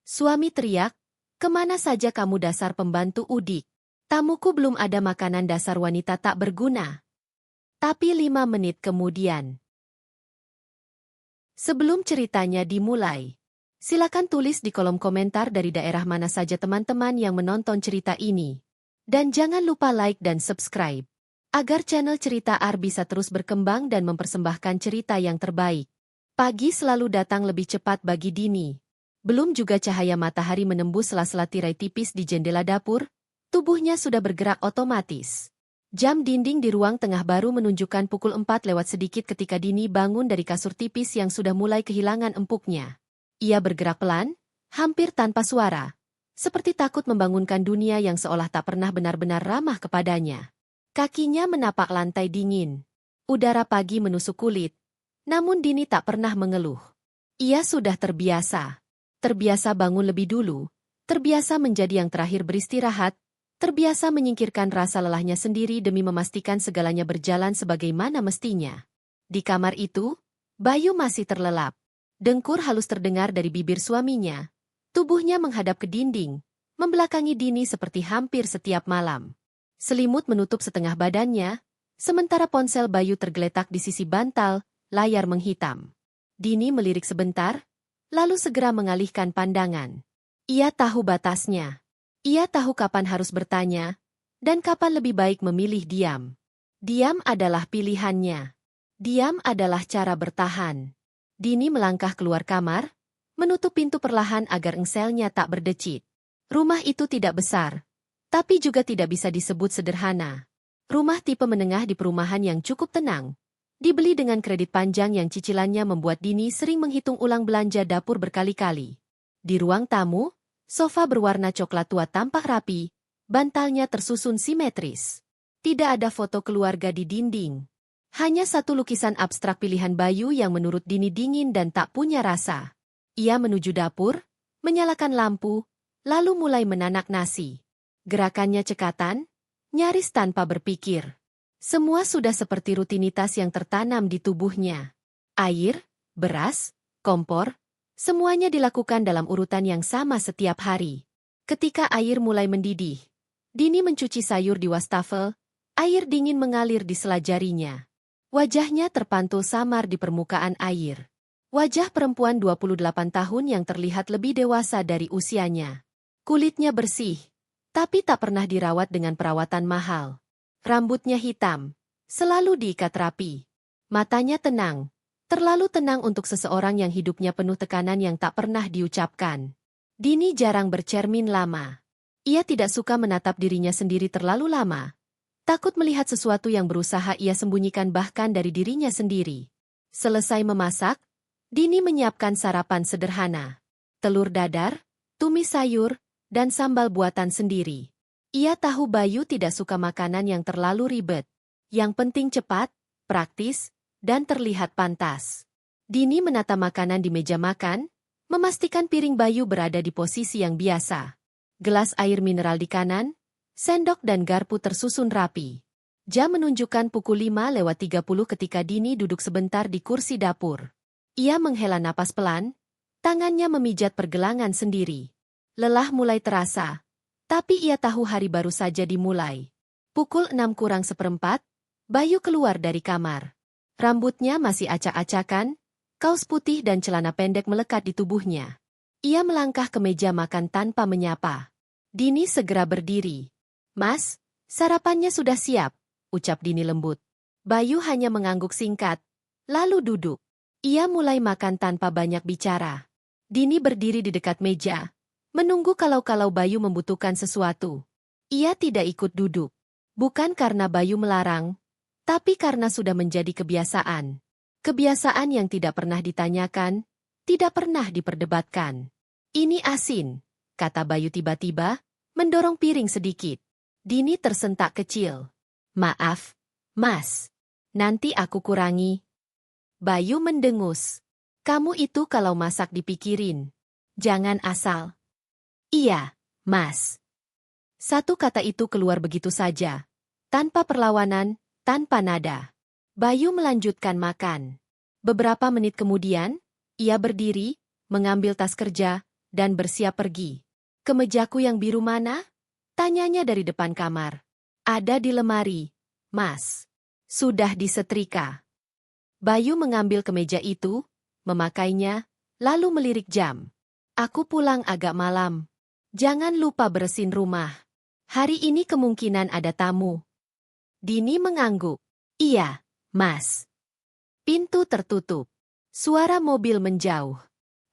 Suami teriak, "Kemana saja kamu dasar pembantu udik? Tamuku belum ada makanan dasar wanita tak berguna." Tapi 5 menit kemudian. Sebelum ceritanya dimulai, silakan tulis di kolom komentar dari daerah mana saja teman-teman yang menonton cerita ini. Dan jangan lupa like dan subscribe, agar channel Cerita Ar bisa terus berkembang dan mempersembahkan cerita yang terbaik. Pagi selalu datang lebih cepat bagi Dini. Belum juga cahaya matahari menembus sela-sela tirai tipis di jendela dapur, tubuhnya sudah bergerak otomatis. Jam dinding di ruang tengah baru menunjukkan pukul 4 lewat sedikit ketika Dini bangun dari kasur tipis yang sudah mulai kehilangan empuknya. Ia bergerak pelan, hampir tanpa suara, seperti takut membangunkan dunia yang seolah tak pernah benar-benar ramah kepadanya. Kakinya menapak lantai dingin. Udara pagi menusuk kulit, namun Dini tak pernah mengeluh. Ia sudah terbiasa. Terbiasa bangun lebih dulu, terbiasa menjadi yang terakhir beristirahat, terbiasa menyingkirkan rasa lelahnya sendiri demi memastikan segalanya berjalan sebagaimana mestinya. Di kamar itu, Bayu masih terlelap. Dengkur halus terdengar dari bibir suaminya. Tubuhnya menghadap ke dinding, membelakangi Dini seperti hampir setiap malam. Selimut menutup setengah badannya, sementara ponsel Bayu tergeletak di sisi bantal, layar menghitam. Dini melirik sebentar, lalu segera mengalihkan pandangan. Ia tahu batasnya. Ia tahu kapan harus bertanya, dan kapan lebih baik memilih diam. Diam adalah pilihannya. Diam adalah cara bertahan. Dini melangkah keluar kamar, menutup pintu perlahan agar engselnya tak berdecit. Rumah itu tidak besar, tapi juga tidak bisa disebut sederhana. Rumah tipe menengah di perumahan yang cukup tenang. Dibeli dengan kredit panjang yang cicilannya membuat Dini sering menghitung ulang belanja dapur berkali-kali. Di ruang tamu, sofa berwarna coklat tua tampak rapi, bantalnya tersusun simetris. Tidak ada foto keluarga di dinding. Hanya satu lukisan abstrak pilihan Bayu yang menurut Dini dingin dan tak punya rasa. Ia menuju dapur, menyalakan lampu, lalu mulai menanak nasi. Gerakannya cekatan, nyaris tanpa berpikir. Semua sudah seperti rutinitas yang tertanam di tubuhnya. Air, beras, kompor, semuanya dilakukan dalam urutan yang sama setiap hari. Ketika air mulai mendidih, Dini mencuci sayur di wastafel, air dingin mengalir di sela jarinya. Wajahnya terpantul samar di permukaan air. Wajah perempuan 28 tahun yang terlihat lebih dewasa dari usianya. Kulitnya bersih, tapi tak pernah dirawat dengan perawatan mahal. Rambutnya hitam, selalu diikat rapi. Matanya tenang, terlalu tenang untuk seseorang yang hidupnya penuh tekanan yang tak pernah diucapkan. Dini jarang bercermin lama. Ia tidak suka menatap dirinya sendiri terlalu lama. Takut melihat sesuatu yang berusaha ia sembunyikan bahkan dari dirinya sendiri. Selesai memasak, Dini menyiapkan sarapan sederhana. Telur dadar, tumis sayur, dan sambal buatan sendiri. Ia tahu Bayu tidak suka makanan yang terlalu ribet. Yang penting cepat, praktis, dan terlihat pantas. Dini menata makanan di meja makan, memastikan piring Bayu berada di posisi yang biasa. Gelas air mineral di kanan, sendok dan garpu tersusun rapi. Jam menunjukkan pukul 5:30 ketika Dini duduk sebentar di kursi dapur. Ia menghela napas pelan, tangannya memijat pergelangan sendiri. Lelah mulai terasa. Tapi ia tahu hari baru saja dimulai. Pukul 6:45, Bayu keluar dari kamar. Rambutnya masih acak-acakan, kaos putih dan celana pendek melekat di tubuhnya. Ia melangkah ke meja makan tanpa menyapa. Dini segera berdiri. "Mas, sarapannya sudah siap," ucap Dini lembut. Bayu hanya mengangguk singkat, lalu duduk. Ia mulai makan tanpa banyak bicara. Dini berdiri di dekat meja, menunggu kalau-kalau Bayu membutuhkan sesuatu. Ia tidak ikut duduk. Bukan karena Bayu melarang, tapi karena sudah menjadi kebiasaan. Kebiasaan yang tidak pernah ditanyakan, tidak pernah diperdebatkan. "Ini asin," kata Bayu tiba-tiba, mendorong piring sedikit. Dini tersentak kecil. "Maaf, Mas. Nanti aku kurangi." Bayu mendengus. "Kamu itu kalau masak dipikirin. Jangan asal." "Iya, Mas." Satu kata itu keluar begitu saja, tanpa perlawanan, tanpa nada. Bayu melanjutkan makan. Beberapa menit kemudian, ia berdiri, mengambil tas kerja, dan bersiap pergi. Kemejaku yang biru mana? Tanyanya dari depan kamar. Ada di lemari, Mas. Sudah disetrika. Bayu mengambil kemeja itu, memakainya, lalu melirik jam. Aku pulang agak malam. Jangan lupa bersihin rumah. Hari ini kemungkinan ada tamu. Dini mengangguk. Iya, Mas. Pintu tertutup. Suara mobil menjauh.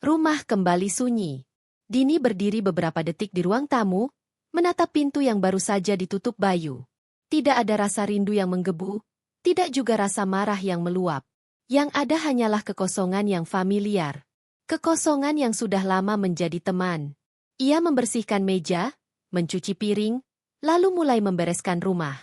Rumah kembali sunyi. Dini berdiri beberapa detik di ruang tamu, menatap pintu yang baru saja ditutup Bayu. Tidak ada rasa rindu yang menggebu, tidak juga rasa marah yang meluap. Yang ada hanyalah kekosongan yang familiar. Kekosongan yang sudah lama menjadi teman. Ia membersihkan meja, mencuci piring, lalu mulai membereskan rumah.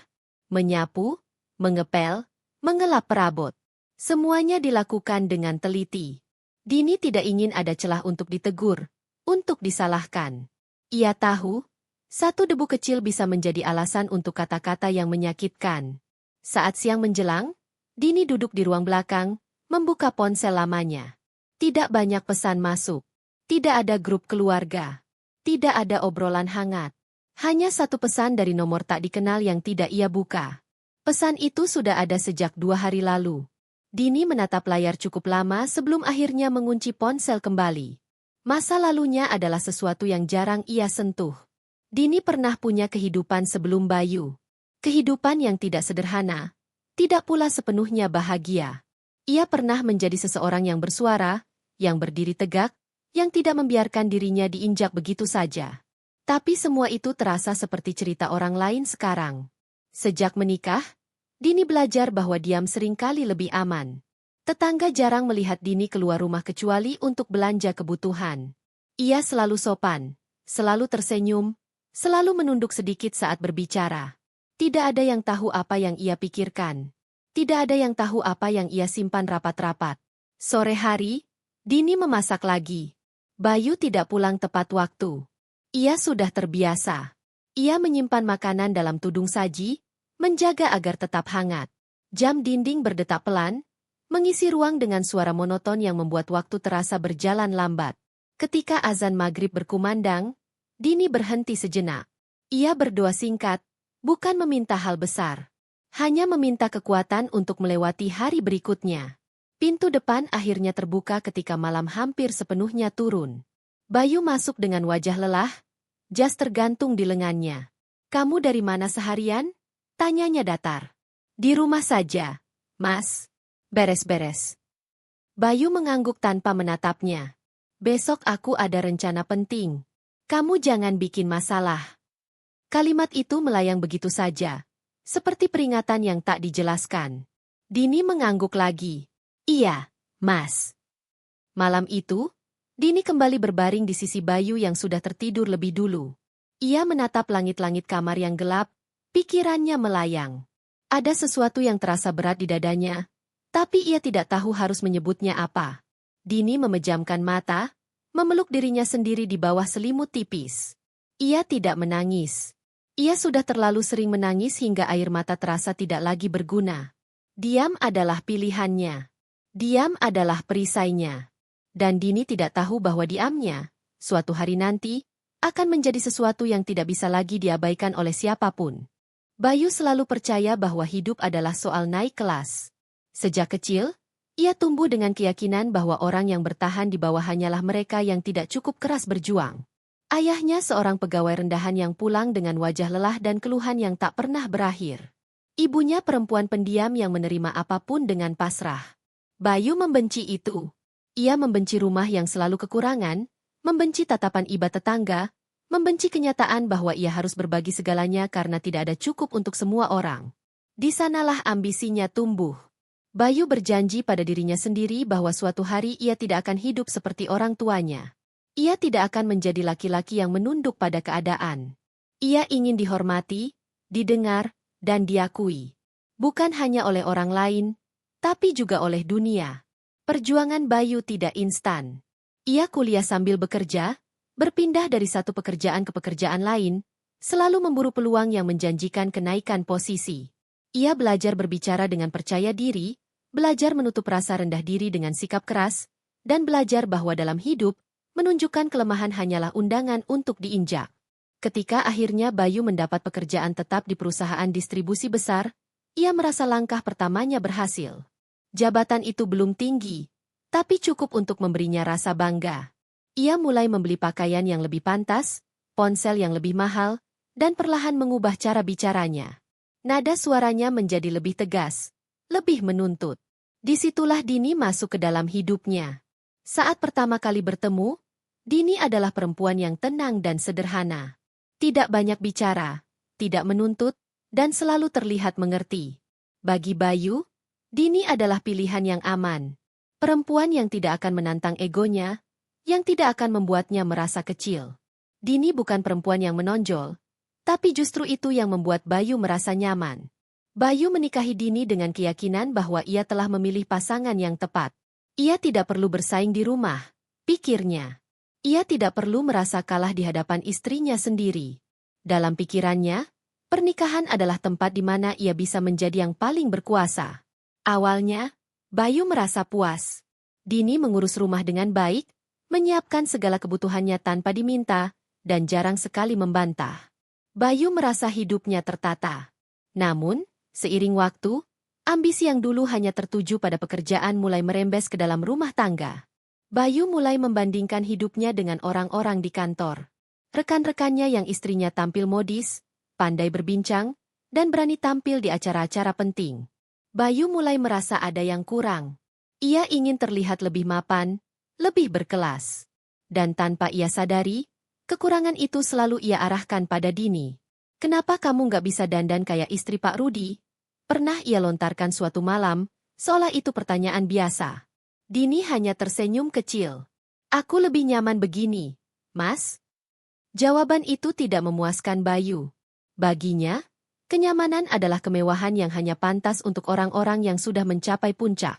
Menyapu, mengepel, mengelap perabot. Semuanya dilakukan dengan teliti. Dini tidak ingin ada celah untuk ditegur, untuk disalahkan. Ia tahu, satu debu kecil bisa menjadi alasan untuk kata-kata yang menyakitkan. Saat siang menjelang, Dini duduk di ruang belakang, membuka ponsel lamanya. Tidak banyak pesan masuk. Tidak ada grup keluarga. Tidak ada obrolan hangat. Hanya satu pesan dari nomor tak dikenal yang tidak ia buka. Pesan itu sudah ada sejak 2 hari lalu. Dini menatap layar cukup lama sebelum akhirnya mengunci ponsel kembali. Masa lalunya adalah sesuatu yang jarang ia sentuh. Dini pernah punya kehidupan sebelum Bayu. Kehidupan yang tidak sederhana, tidak pula sepenuhnya bahagia. Ia pernah menjadi seseorang yang bersuara, yang berdiri tegak, yang tidak membiarkan dirinya diinjak begitu saja. Tapi semua itu terasa seperti cerita orang lain sekarang. Sejak menikah, Dini belajar bahwa diam seringkali lebih aman. Tetangga jarang melihat Dini keluar rumah kecuali untuk belanja kebutuhan. Ia selalu sopan, selalu tersenyum, selalu menunduk sedikit saat berbicara. Tidak ada yang tahu apa yang ia pikirkan. Tidak ada yang tahu apa yang ia simpan rapat-rapat. Sore hari, Dini memasak lagi. Bayu tidak pulang tepat waktu. Ia sudah terbiasa. Ia menyimpan makanan dalam tudung saji, menjaga agar tetap hangat. Jam dinding berdetak pelan, mengisi ruang dengan suara monoton yang membuat waktu terasa berjalan lambat. Ketika azan maghrib berkumandang, Dini berhenti sejenak. Ia berdoa singkat, bukan meminta hal besar. Hanya meminta kekuatan untuk melewati hari berikutnya. Pintu depan akhirnya terbuka ketika malam hampir sepenuhnya turun. Bayu masuk dengan wajah lelah, jas tergantung di lengannya. Kamu dari mana seharian? Tanyanya datar. Di rumah saja, Mas. Beres-beres. Bayu mengangguk tanpa menatapnya. Besok aku ada rencana penting. Kamu jangan bikin masalah. Kalimat itu melayang begitu saja, seperti peringatan yang tak dijelaskan. Dini mengangguk lagi. Iya, Mas. Malam itu, Dini kembali berbaring di sisi Bayu yang sudah tertidur lebih dulu. Ia menatap langit-langit kamar yang gelap, pikirannya melayang. Ada sesuatu yang terasa berat di dadanya, tapi ia tidak tahu harus menyebutnya apa. Dini memejamkan mata, memeluk dirinya sendiri di bawah selimut tipis. Ia tidak menangis. Ia sudah terlalu sering menangis hingga air mata terasa tidak lagi berguna. Diam adalah pilihannya. Diam adalah perisainya. Dan Dini tidak tahu bahwa diamnya, suatu hari nanti, akan menjadi sesuatu yang tidak bisa lagi diabaikan oleh siapapun. Bayu selalu percaya bahwa hidup adalah soal naik kelas. Sejak kecil, ia tumbuh dengan keyakinan bahwa orang yang bertahan di bawah hanyalah mereka yang tidak cukup keras berjuang. Ayahnya seorang pegawai rendahan yang pulang dengan wajah lelah dan keluhan yang tak pernah berakhir. Ibunya perempuan pendiam yang menerima apapun dengan pasrah. Bayu membenci itu. Ia membenci rumah yang selalu kekurangan, membenci tatapan iba tetangga, membenci kenyataan bahwa ia harus berbagi segalanya karena tidak ada cukup untuk semua orang. Di sanalah ambisinya tumbuh. Bayu berjanji pada dirinya sendiri bahwa suatu hari ia tidak akan hidup seperti orang tuanya. Ia tidak akan menjadi laki-laki yang menunduk pada keadaan. Ia ingin dihormati, didengar, dan diakui. Bukan hanya oleh orang lain, tapi juga oleh dunia. Perjuangan Bayu tidak instan. Ia kuliah sambil bekerja, berpindah dari satu pekerjaan ke pekerjaan lain, selalu memburu peluang yang menjanjikan kenaikan posisi. Ia belajar berbicara dengan percaya diri, belajar menutup rasa rendah diri dengan sikap keras, dan belajar bahwa dalam hidup, menunjukkan kelemahan hanyalah undangan untuk diinjak. Ketika akhirnya Bayu mendapat pekerjaan tetap di perusahaan distribusi besar, ia merasa langkah pertamanya berhasil. Jabatan itu belum tinggi, tapi cukup untuk memberinya rasa bangga. Ia mulai membeli pakaian yang lebih pantas, ponsel yang lebih mahal, dan perlahan mengubah cara bicaranya. Nada suaranya menjadi lebih tegas, lebih menuntut. Disitulah Dini masuk ke dalam hidupnya. Saat pertama kali bertemu, Dini adalah perempuan yang tenang dan sederhana. Tidak banyak bicara, tidak menuntut, dan selalu terlihat mengerti. Bagi Bayu, Dini adalah pilihan yang aman. Perempuan yang tidak akan menantang egonya, yang tidak akan membuatnya merasa kecil. Dini bukan perempuan yang menonjol, tapi justru itu yang membuat Bayu merasa nyaman. Bayu menikahi Dini dengan keyakinan bahwa ia telah memilih pasangan yang tepat. Ia tidak perlu bersaing di rumah, pikirnya. Ia tidak perlu merasa kalah di hadapan istrinya sendiri. Dalam pikirannya, pernikahan adalah tempat di mana ia bisa menjadi yang paling berkuasa. Awalnya, Bayu merasa puas. Dini mengurus rumah dengan baik, menyiapkan segala kebutuhannya tanpa diminta, dan jarang sekali membantah. Bayu merasa hidupnya tertata. Namun, seiring waktu, ambisi yang dulu hanya tertuju pada pekerjaan mulai merembes ke dalam rumah tangga. Bayu mulai membandingkan hidupnya dengan orang-orang di kantor. Rekan-rekannya yang istrinya tampil modis, pandai berbincang, dan berani tampil di acara-acara penting. Bayu mulai merasa ada yang kurang. Ia ingin terlihat lebih mapan, lebih berkelas. Dan tanpa ia sadari, kekurangan itu selalu ia arahkan pada Dini. "Kenapa kamu nggak bisa dandan kayak istri Pak Rudi?" Pernah ia lontarkan suatu malam, seolah itu pertanyaan biasa. Dini hanya tersenyum kecil. "Aku lebih nyaman begini, Mas." Jawaban itu tidak memuaskan Bayu. Baginya, kenyamanan adalah kemewahan yang hanya pantas untuk orang-orang yang sudah mencapai puncak.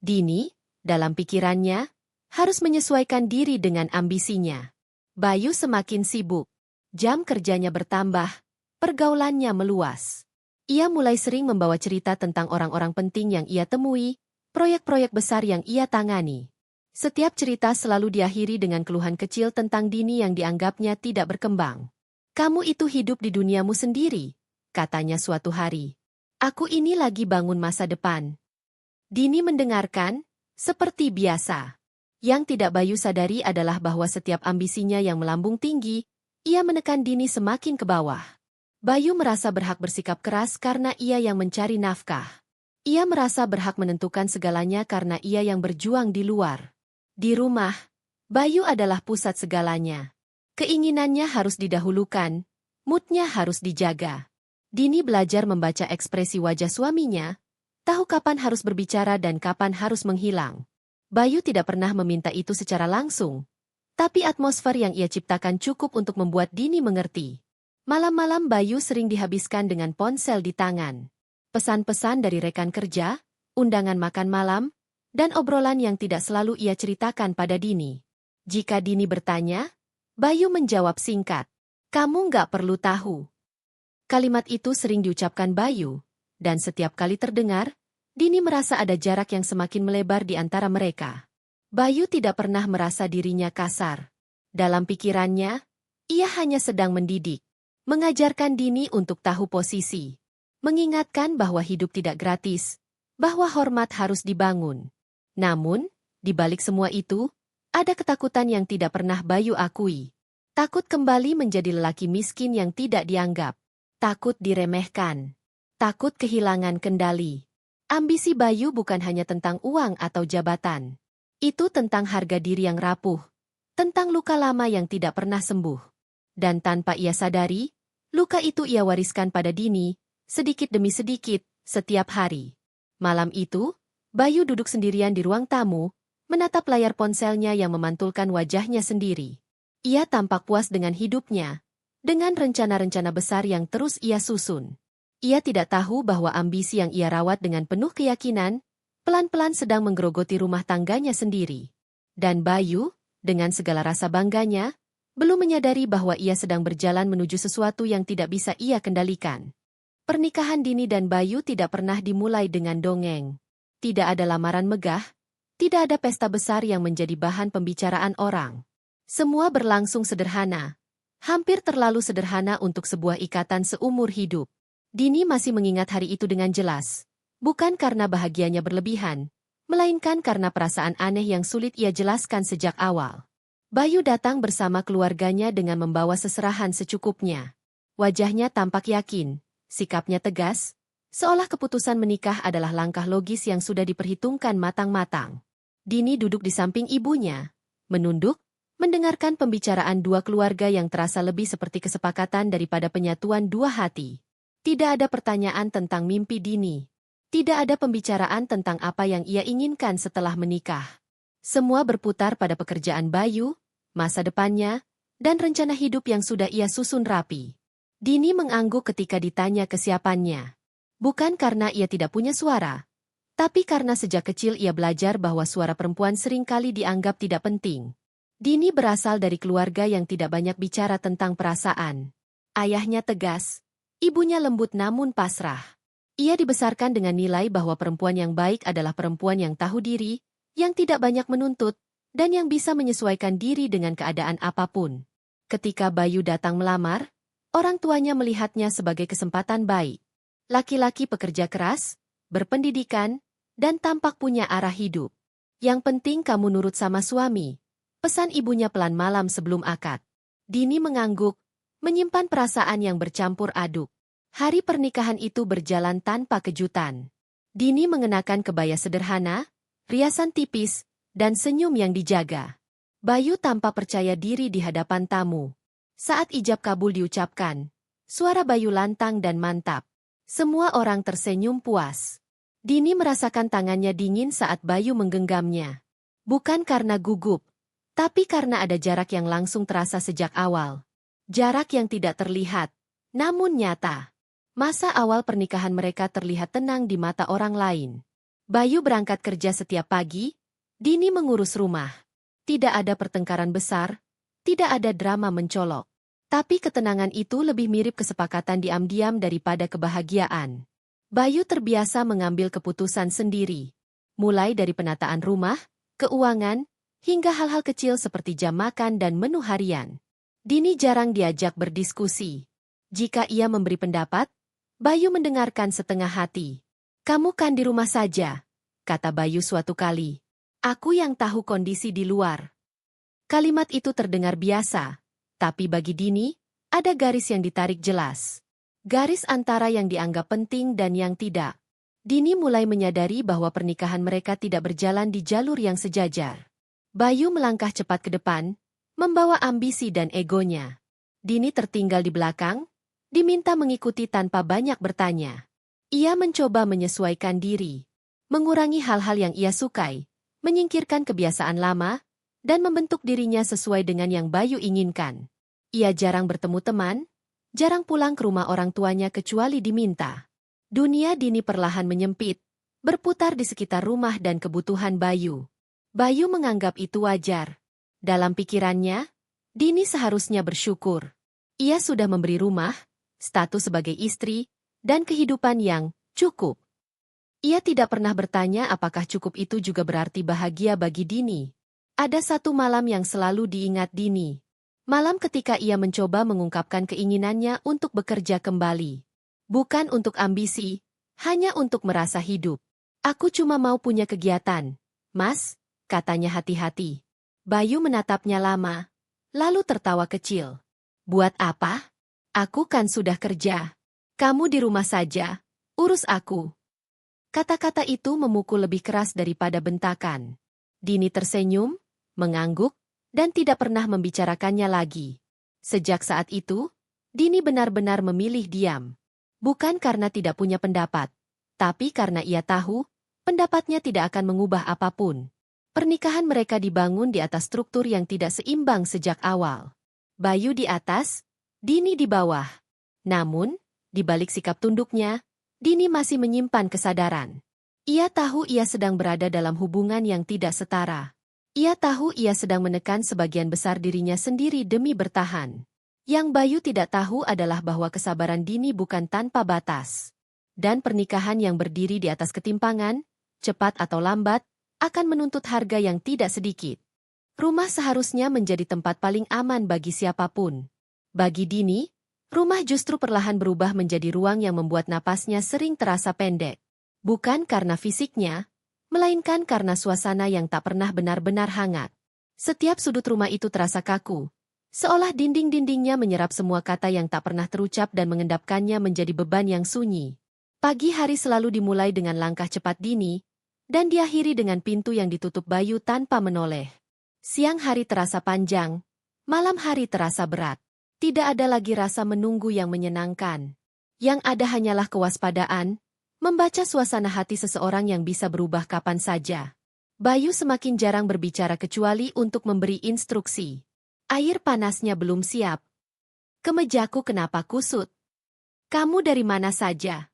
Dini, dalam pikirannya, harus menyesuaikan diri dengan ambisinya. Bayu semakin sibuk. Jam kerjanya bertambah, pergaulannya meluas. Ia mulai sering membawa cerita tentang orang-orang penting yang ia temui, proyek-proyek besar yang ia tangani. Setiap cerita selalu diakhiri dengan keluhan kecil tentang Dini yang dianggapnya tidak berkembang. "Kamu itu hidup di duniamu sendiri," katanya suatu hari. "Aku ini lagi bangun masa depan." Dini mendengarkan, seperti biasa. Yang tidak Bayu sadari adalah bahwa setiap ambisinya yang melambung tinggi, ia menekan Dini semakin ke bawah. Bayu merasa berhak bersikap keras karena ia yang mencari nafkah. Ia merasa berhak menentukan segalanya karena ia yang berjuang di luar. Di rumah, Bayu adalah pusat segalanya. Keinginannya harus didahulukan, moodnya harus dijaga. Dini belajar membaca ekspresi wajah suaminya, tahu kapan harus berbicara dan kapan harus menghilang. Bayu tidak pernah meminta itu secara langsung, tapi atmosfer yang ia ciptakan cukup untuk membuat Dini mengerti. Malam-malam Bayu sering dihabiskan dengan ponsel di tangan. Pesan-pesan dari rekan kerja, undangan makan malam, dan obrolan yang tidak selalu ia ceritakan pada Dini. Jika Dini bertanya, Bayu menjawab singkat, "Kamu nggak perlu tahu." Kalimat itu sering diucapkan Bayu, dan setiap kali terdengar, Dini merasa ada jarak yang semakin melebar di antara mereka. Bayu tidak pernah merasa dirinya kasar. Dalam pikirannya, ia hanya sedang mendidik. Mengajarkan Dini untuk tahu posisi. Mengingatkan bahwa hidup tidak gratis, bahwa hormat harus dibangun. Namun, di balik semua itu, ada ketakutan yang tidak pernah Bayu akui. Takut kembali menjadi lelaki miskin yang tidak dianggap. Takut diremehkan. Takut kehilangan kendali. Ambisi Bayu bukan hanya tentang uang atau jabatan. Itu tentang harga diri yang rapuh. Tentang luka lama yang tidak pernah sembuh. Dan tanpa ia sadari, luka itu ia wariskan pada Dini, sedikit demi sedikit, setiap hari. Malam itu, Bayu duduk sendirian di ruang tamu, menatap layar ponselnya yang memantulkan wajahnya sendiri. Ia tampak puas dengan hidupnya, dengan rencana-rencana besar yang terus ia susun. Ia tidak tahu bahwa ambisi yang ia rawat dengan penuh keyakinan, pelan-pelan sedang menggerogoti rumah tangganya sendiri. Dan Bayu, dengan segala rasa bangganya, belum menyadari bahwa ia sedang berjalan menuju sesuatu yang tidak bisa ia kendalikan. Pernikahan Dini dan Bayu tidak pernah dimulai dengan dongeng. Tidak ada lamaran megah, tidak ada pesta besar yang menjadi bahan pembicaraan orang. Semua berlangsung sederhana. Hampir terlalu sederhana untuk sebuah ikatan seumur hidup. Dini masih mengingat hari itu dengan jelas. Bukan karena bahagianya berlebihan, melainkan karena perasaan aneh yang sulit ia jelaskan sejak awal. Bayu datang bersama keluarganya dengan membawa seserahan secukupnya. Wajahnya tampak yakin, sikapnya tegas, seolah keputusan menikah adalah langkah logis yang sudah diperhitungkan matang-matang. Dini duduk di samping ibunya, menunduk, mendengarkan pembicaraan dua keluarga yang terasa lebih seperti kesepakatan daripada penyatuan dua hati. Tidak ada pertanyaan tentang mimpi Dini. Tidak ada pembicaraan tentang apa yang ia inginkan setelah menikah. Semua berputar pada pekerjaan Bayu, masa depannya, dan rencana hidup yang sudah ia susun rapi. Dini mengangguk ketika ditanya kesiapannya. Bukan karena ia tidak punya suara, tapi karena sejak kecil ia belajar bahwa suara perempuan seringkali dianggap tidak penting. Dini berasal dari keluarga yang tidak banyak bicara tentang perasaan. Ayahnya tegas, ibunya lembut namun pasrah. Ia dibesarkan dengan nilai bahwa perempuan yang baik adalah perempuan yang tahu diri, yang tidak banyak menuntut, dan yang bisa menyesuaikan diri dengan keadaan apapun. Ketika Bayu datang melamar, orang tuanya melihatnya sebagai kesempatan baik. Laki-laki pekerja keras, berpendidikan, dan tampak punya arah hidup. Yang penting kamu nurut sama suami. Pesan ibunya pelan malam sebelum akad. Dini mengangguk, menyimpan perasaan yang bercampur aduk. Hari pernikahan itu berjalan tanpa kejutan. Dini mengenakan kebaya sederhana, riasan tipis, dan senyum yang dijaga. Bayu tampak percaya diri di hadapan tamu. Saat ijab kabul diucapkan, suara Bayu lantang dan mantap. Semua orang tersenyum puas. Dini merasakan tangannya dingin saat Bayu menggenggamnya. Bukan karena gugup, tapi karena ada jarak yang langsung terasa sejak awal. Jarak yang tidak terlihat, namun nyata. Masa awal pernikahan mereka terlihat tenang di mata orang lain. Bayu berangkat kerja setiap pagi, Dini mengurus rumah. Tidak ada pertengkaran besar, tidak ada drama mencolok. Tapi ketenangan itu lebih mirip kesepakatan diam-diam daripada kebahagiaan. Bayu terbiasa mengambil keputusan sendiri. Mulai dari penataan rumah, keuangan, hingga hal-hal kecil seperti jam makan dan menu harian. Dini jarang diajak berdiskusi. Jika ia memberi pendapat, Bayu mendengarkan setengah hati. "Kamu kan di rumah saja," kata Bayu suatu kali. "Aku yang tahu kondisi di luar." Kalimat itu terdengar biasa, tapi bagi Dini, ada garis yang ditarik jelas. Garis antara yang dianggap penting dan yang tidak. Dini mulai menyadari bahwa pernikahan mereka tidak berjalan di jalur yang sejajar. Bayu melangkah cepat ke depan, membawa ambisi dan egonya. Dini tertinggal di belakang, diminta mengikuti tanpa banyak bertanya. Ia mencoba menyesuaikan diri, mengurangi hal-hal yang ia sukai, menyingkirkan kebiasaan lama, dan membentuk dirinya sesuai dengan yang Bayu inginkan. Ia jarang bertemu teman, jarang pulang ke rumah orang tuanya kecuali diminta. Dunia Dini perlahan menyempit, berputar di sekitar rumah dan kebutuhan Bayu. Bayu menganggap itu wajar. Dalam pikirannya, Dini seharusnya bersyukur. Ia sudah memberi rumah, status sebagai istri, dan kehidupan yang cukup. Ia tidak pernah bertanya apakah cukup itu juga berarti bahagia bagi Dini. Ada satu malam yang selalu diingat Dini. Malam ketika ia mencoba mengungkapkan keinginannya untuk bekerja kembali. Bukan untuk ambisi, hanya untuk merasa hidup. "Aku cuma mau punya kegiatan, Mas," katanya hati-hati. Bayu menatapnya lama, lalu tertawa kecil. "Buat apa? Aku kan sudah kerja. Kamu di rumah saja, urus aku." Kata-kata itu memukul lebih keras daripada bentakan. Dini tersenyum, mengangguk, dan tidak pernah membicarakannya lagi. Sejak saat itu, Dini benar-benar memilih diam. Bukan karena tidak punya pendapat, tapi karena ia tahu, pendapatnya tidak akan mengubah apapun. Pernikahan mereka dibangun di atas struktur yang tidak seimbang sejak awal. Bayu di atas, Dini di bawah. Namun, di balik sikap tunduknya, Dini masih menyimpan kesadaran. Ia tahu ia sedang berada dalam hubungan yang tidak setara. Ia tahu ia sedang menekan sebagian besar dirinya sendiri demi bertahan. Yang Bayu tidak tahu adalah bahwa kesabaran Dini bukan tanpa batas. Dan pernikahan yang berdiri di atas ketimpangan, cepat atau lambat, akan menuntut harga yang tidak sedikit. Rumah seharusnya menjadi tempat paling aman bagi siapapun. Bagi Dini, rumah justru perlahan berubah menjadi ruang yang membuat napasnya sering terasa pendek. Bukan karena fisiknya, melainkan karena suasana yang tak pernah benar-benar hangat. Setiap sudut rumah itu terasa kaku, seolah dinding-dindingnya menyerap semua kata yang tak pernah terucap dan mengendapkannya menjadi beban yang sunyi. Pagi hari selalu dimulai dengan langkah cepat Dini, dan diakhiri dengan pintu yang ditutup Bayu tanpa menoleh. Siang hari terasa panjang, malam hari terasa berat. Tidak ada lagi rasa menunggu yang menyenangkan. Yang ada hanyalah kewaspadaan, membaca suasana hati seseorang yang bisa berubah kapan saja. Bayu semakin jarang berbicara kecuali untuk memberi instruksi. Air panasnya belum siap. Kemejaku kenapa kusut? Kamu dari mana saja?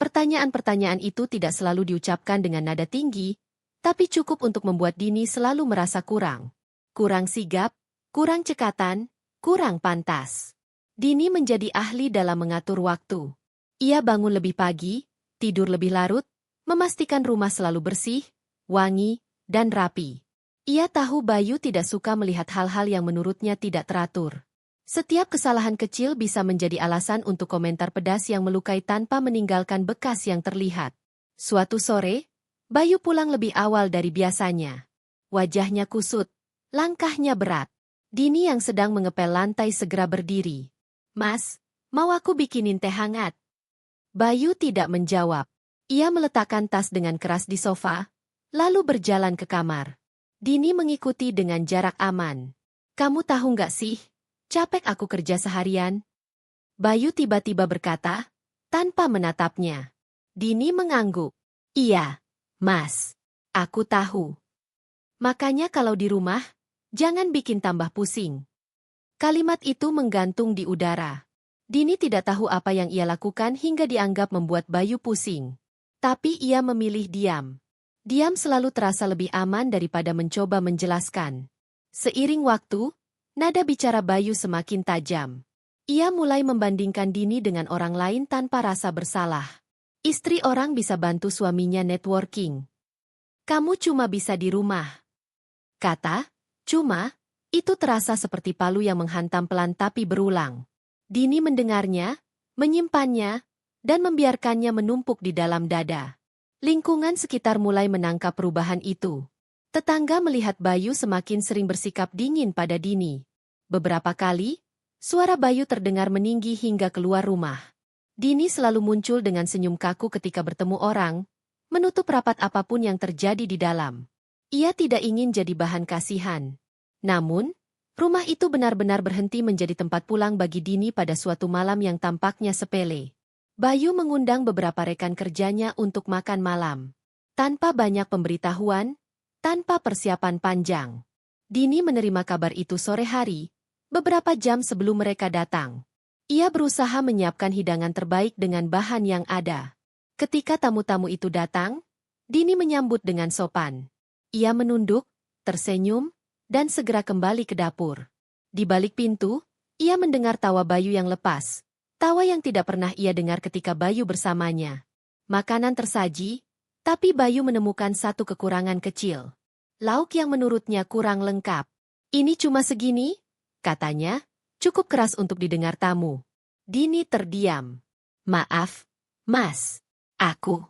Pertanyaan-pertanyaan itu tidak selalu diucapkan dengan nada tinggi, tapi cukup untuk membuat Dini selalu merasa kurang. Kurang sigap, kurang cekatan, kurang pantas. Dini menjadi ahli dalam mengatur waktu. Ia bangun lebih pagi, tidur lebih larut, memastikan rumah selalu bersih, wangi, dan rapi. Ia tahu Bayu tidak suka melihat hal-hal yang menurutnya tidak teratur. Setiap kesalahan kecil bisa menjadi alasan untuk komentar pedas yang melukai tanpa meninggalkan bekas yang terlihat. Suatu sore, Bayu pulang lebih awal dari biasanya. Wajahnya kusut, langkahnya berat. Dini yang sedang mengepel lantai segera berdiri. "Mas, mau aku bikinin teh hangat?" Bayu tidak menjawab. Ia meletakkan tas dengan keras di sofa, lalu berjalan ke kamar. Dini mengikuti dengan jarak aman. "Kamu tahu nggak sih? Capek aku kerja seharian." Bayu tiba-tiba berkata, tanpa menatapnya. Dini mengangguk. "Iya, Mas. Aku tahu. Makanya kalau di rumah, jangan bikin tambah pusing." Kalimat itu menggantung di udara. Dini tidak tahu apa yang ia lakukan hingga dianggap membuat Bayu pusing. Tapi ia memilih diam. Diam selalu terasa lebih aman daripada mencoba menjelaskan. Seiring waktu, nada bicara Bayu semakin tajam. Ia mulai membandingkan Dini dengan orang lain tanpa rasa bersalah. Istri orang bisa bantu suaminya networking. "Kamu cuma bisa di rumah." Kata, "cuma," itu terasa seperti palu yang menghantam pelan tapi berulang. Dini mendengarnya, menyimpannya, dan membiarkannya menumpuk di dalam dada. Lingkungan sekitar mulai menangkap perubahan itu. Tetangga melihat Bayu semakin sering bersikap dingin pada Dini. Beberapa kali, suara Bayu terdengar meninggi hingga keluar rumah. Dini selalu muncul dengan senyum kaku ketika bertemu orang, menutup rapat apapun yang terjadi di dalam. Ia tidak ingin jadi bahan kasihan. Namun, rumah itu benar-benar berhenti menjadi tempat pulang bagi Dini pada suatu malam yang tampaknya sepele. Bayu mengundang beberapa rekan kerjanya untuk makan malam. Tanpa banyak pemberitahuan, tanpa persiapan panjang. Dini menerima kabar itu sore hari, beberapa jam sebelum mereka datang. Ia berusaha menyiapkan hidangan terbaik dengan bahan yang ada. Ketika tamu-tamu itu datang, Dini menyambut dengan sopan. Ia menunduk, tersenyum, dan segera kembali ke dapur. Di balik pintu, ia mendengar tawa Bayu yang lepas, tawa yang tidak pernah ia dengar ketika Bayu bersamanya. Makanan tersaji, tapi Bayu menemukan satu kekurangan kecil. Lauk yang menurutnya kurang lengkap. "Ini cuma segini?" katanya, cukup keras untuk didengar tamu. Dini terdiam. "Maaf, Mas. Aku."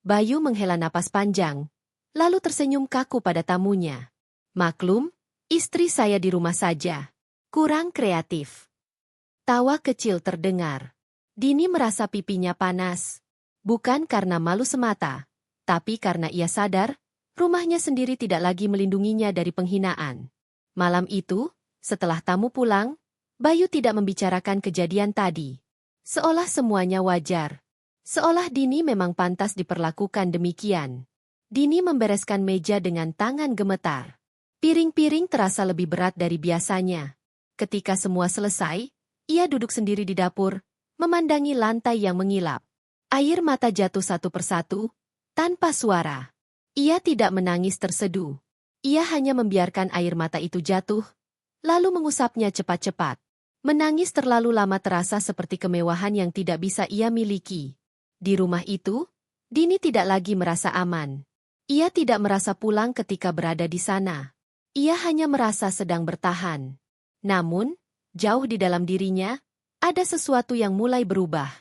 Bayu menghela napas panjang, lalu tersenyum kaku pada tamunya. "Maklum, istri saya di rumah saja. Kurang kreatif." Tawa kecil terdengar. Dini merasa pipinya panas. Bukan karena malu semata, tapi karena ia sadar, rumahnya sendiri tidak lagi melindunginya dari penghinaan. Malam itu, setelah tamu pulang, Bayu tidak membicarakan kejadian tadi. Seolah semuanya wajar. Seolah Dini memang pantas diperlakukan demikian. Dini membereskan meja dengan tangan gemetar. Piring-piring terasa lebih berat dari biasanya. Ketika semua selesai, ia duduk sendiri di dapur, memandangi lantai yang mengilap. Air mata jatuh satu persatu, tanpa suara. Ia tidak menangis terseduh. Ia hanya membiarkan air mata itu jatuh, lalu mengusapnya cepat-cepat. Menangis terlalu lama terasa seperti kemewahan yang tidak bisa ia miliki. Di rumah itu, Dini tidak lagi merasa aman. Ia tidak merasa pulang ketika berada di sana. Ia hanya merasa sedang bertahan. Namun, jauh di dalam dirinya, ada sesuatu yang mulai berubah.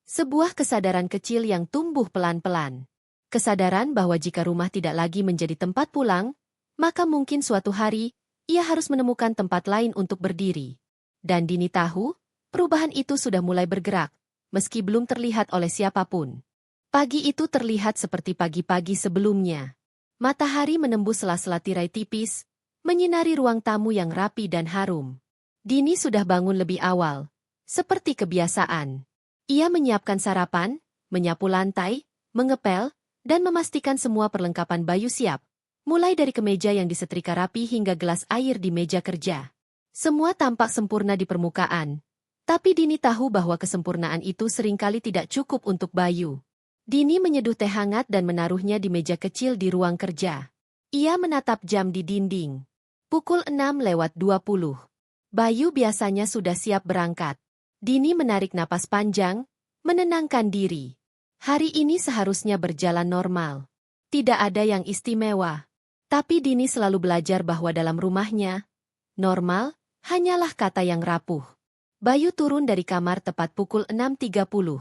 Sebuah kesadaran kecil yang tumbuh pelan-pelan. Kesadaran bahwa jika rumah tidak lagi menjadi tempat pulang, maka mungkin suatu hari, ia harus menemukan tempat lain untuk berdiri. Dan Dini tahu, perubahan itu sudah mulai bergerak, meski belum terlihat oleh siapapun. Pagi itu terlihat seperti pagi-pagi sebelumnya. Matahari menembus sela-sela tirai tipis, menyinari ruang tamu yang rapi dan harum. Dini sudah bangun lebih awal, seperti kebiasaan. Ia menyiapkan sarapan, menyapu lantai, mengepel, dan memastikan semua perlengkapan Bayu siap, mulai dari kemeja yang disetrika rapi hingga gelas air di meja kerja. Semua tampak sempurna di permukaan, tapi Dini tahu bahwa kesempurnaan itu seringkali tidak cukup untuk Bayu. Dini menyeduh teh hangat dan menaruhnya di meja kecil di ruang kerja. Ia menatap jam di dinding. Pukul 6:20. Bayu biasanya sudah siap berangkat. Dini menarik napas panjang, menenangkan diri. Hari ini seharusnya berjalan normal. Tidak ada yang istimewa. Tapi Dini selalu belajar bahwa dalam rumahnya, normal hanyalah kata yang rapuh. Bayu turun dari kamar tepat pukul 6:30.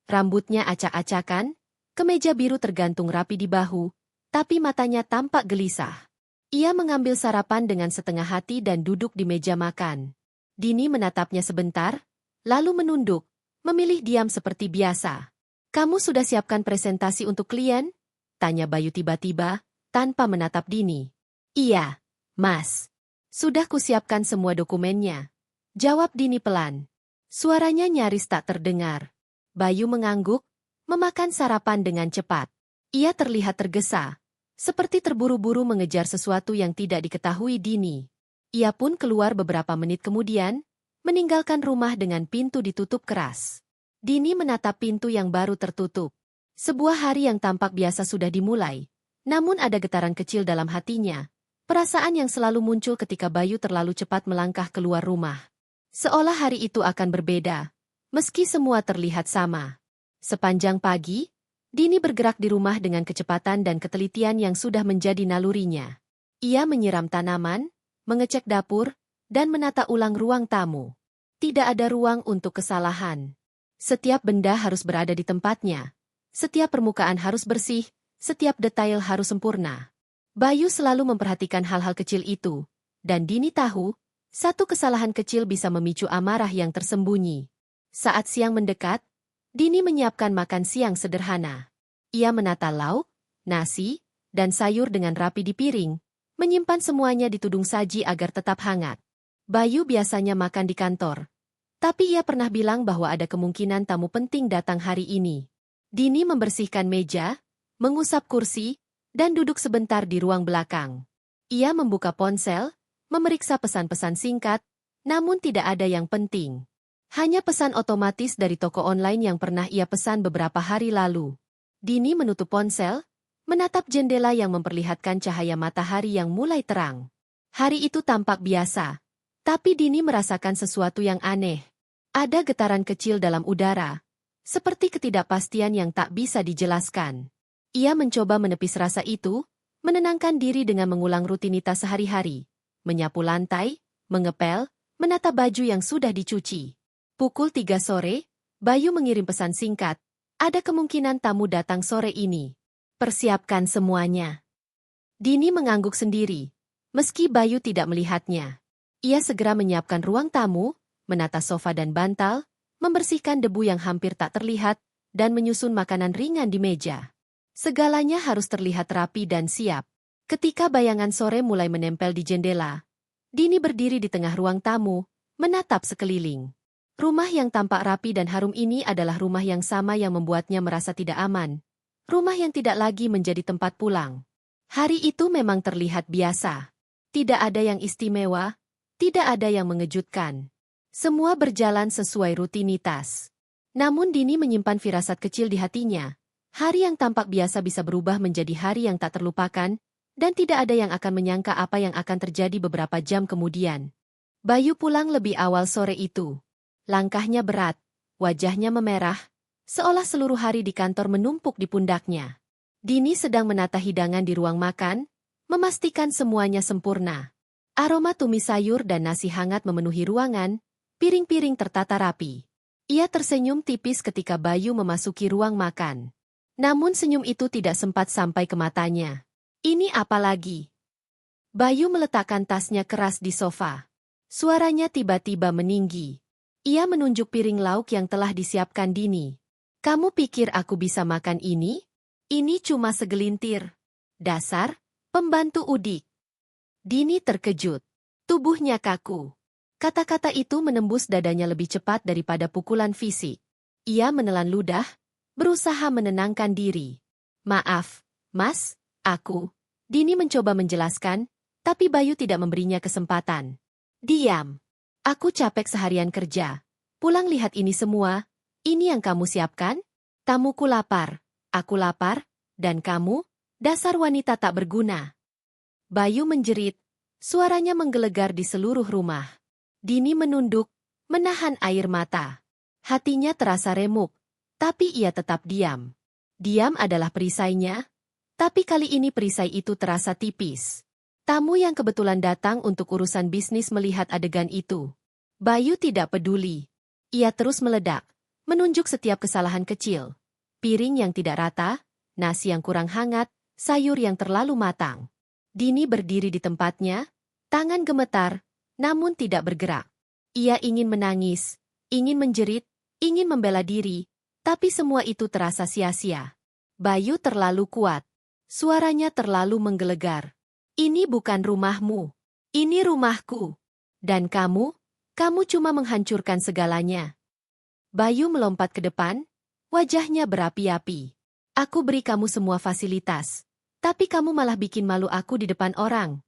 Rambutnya acak-acakan, kemeja biru tergantung rapi di bahu, tapi matanya tampak gelisah. Ia mengambil sarapan dengan setengah hati dan duduk di meja makan. Dini menatapnya sebentar, lalu menunduk, memilih diam seperti biasa. "Kamu sudah siapkan presentasi untuk klien?" tanya Bayu tiba-tiba, tanpa menatap Dini. "Iya, Mas. Sudah kusiapkan semua dokumennya," jawab Dini pelan. Suaranya nyaris tak terdengar. Bayu mengangguk, memakan sarapan dengan cepat. Ia terlihat tergesa, seperti terburu-buru mengejar sesuatu yang tidak diketahui Dini. Ia pun keluar beberapa menit kemudian, meninggalkan rumah dengan pintu ditutup keras. Dini menatap pintu yang baru tertutup. Sebuah hari yang tampak biasa sudah dimulai, namun ada getaran kecil dalam hatinya, perasaan yang selalu muncul ketika Bayu terlalu cepat melangkah keluar rumah. Seolah hari itu akan berbeda, meski semua terlihat sama. Sepanjang pagi, Dini bergerak di rumah dengan kecepatan dan ketelitian yang sudah menjadi nalurinya. Ia menyiram tanaman, mengecek dapur, dan menata ulang ruang tamu. Tidak ada ruang untuk kesalahan. Setiap benda harus berada di tempatnya. Setiap permukaan harus bersih, setiap detail harus sempurna. Bayu selalu memperhatikan hal-hal kecil itu, dan Dini tahu, satu kesalahan kecil bisa memicu amarah yang tersembunyi. Saat siang mendekat, Dini menyiapkan makan siang sederhana. Ia menata lauk, nasi, dan sayur dengan rapi di piring, menyimpan semuanya di tudung saji agar tetap hangat. Bayu biasanya makan di kantor, tapi ia pernah bilang bahwa ada kemungkinan tamu penting datang hari ini. Dini membersihkan meja, mengusap kursi, dan duduk sebentar di ruang belakang. Ia membuka ponsel, memeriksa pesan-pesan singkat, namun tidak ada yang penting. Hanya pesan otomatis dari toko online yang pernah ia pesan beberapa hari lalu. Dini menutup ponsel, menatap jendela yang memperlihatkan cahaya matahari yang mulai terang. Hari itu tampak biasa, tapi Dini merasakan sesuatu yang aneh. Ada getaran kecil dalam udara, seperti ketidakpastian yang tak bisa dijelaskan. Ia mencoba menepis rasa itu, menenangkan diri dengan mengulang rutinitas sehari-hari, menyapu lantai, mengepel, menata baju yang sudah dicuci. Pukul 3 sore, Bayu mengirim pesan singkat. Ada kemungkinan tamu datang sore ini. Persiapkan semuanya. Dini mengangguk sendiri, meski Bayu tidak melihatnya. Ia segera menyiapkan ruang tamu, menata sofa dan bantal, membersihkan debu yang hampir tak terlihat, dan menyusun makanan ringan di meja. Segalanya harus terlihat rapi dan siap. Ketika bayangan sore mulai menempel di jendela, Dini berdiri di tengah ruang tamu, menatap sekeliling. Rumah yang tampak rapi dan harum ini adalah rumah yang sama yang membuatnya merasa tidak aman. Rumah yang tidak lagi menjadi tempat pulang. Hari itu memang terlihat biasa. Tidak ada yang istimewa, tidak ada yang mengejutkan. Semua berjalan sesuai rutinitas. Namun Dini menyimpan firasat kecil di hatinya. Hari yang tampak biasa bisa berubah menjadi hari yang tak terlupakan, dan tidak ada yang akan menyangka apa yang akan terjadi beberapa jam kemudian. Bayu pulang lebih awal sore itu. Langkahnya berat, wajahnya memerah, seolah seluruh hari di kantor menumpuk di pundaknya. Dini sedang menata hidangan di ruang makan, memastikan semuanya sempurna. Aroma tumis sayur dan nasi hangat memenuhi ruangan, piring-piring tertata rapi. Ia tersenyum tipis ketika Bayu memasuki ruang makan. Namun senyum itu tidak sempat sampai ke matanya. Ini apa lagi? Bayu meletakkan tasnya keras di sofa. Suaranya tiba-tiba meninggi. Ia menunjuk piring lauk yang telah disiapkan Dini. Kamu pikir aku bisa makan ini? Ini cuma segelintir. Dasar, pembantu udik. Dini terkejut. Tubuhnya kaku. Kata-kata itu menembus dadanya lebih cepat daripada pukulan fisik. Ia menelan ludah, berusaha menenangkan diri. Maaf, Mas, aku. Dini mencoba menjelaskan, tapi Bayu tidak memberinya kesempatan. Diam. Aku capek seharian kerja. Pulang lihat ini semua. Ini yang kamu siapkan? Tamuku lapar, aku lapar, dan kamu, dasar wanita tak berguna. Bayu menjerit, suaranya menggelegar di seluruh rumah. Dini menunduk, menahan air mata. Hatinya terasa remuk, tapi ia tetap diam. Diam adalah perisainya, tapi kali ini perisai itu terasa tipis. Tamu yang kebetulan datang untuk urusan bisnis melihat adegan itu. Bayu tidak peduli. Ia terus meledak, menunjuk setiap kesalahan kecil. Piring yang tidak rata, nasi yang kurang hangat, sayur yang terlalu matang. Dini berdiri di tempatnya, tangan gemetar, namun tidak bergerak. Ia ingin menangis, ingin menjerit, ingin membela diri, tapi semua itu terasa sia-sia. Bayu terlalu kuat. Suaranya terlalu menggelegar. Ini bukan rumahmu. Ini rumahku. Dan kamu cuma menghancurkan segalanya. Bayu melompat ke depan, wajahnya berapi-api. Aku beri kamu semua fasilitas, tapi kamu malah bikin malu aku di depan orang.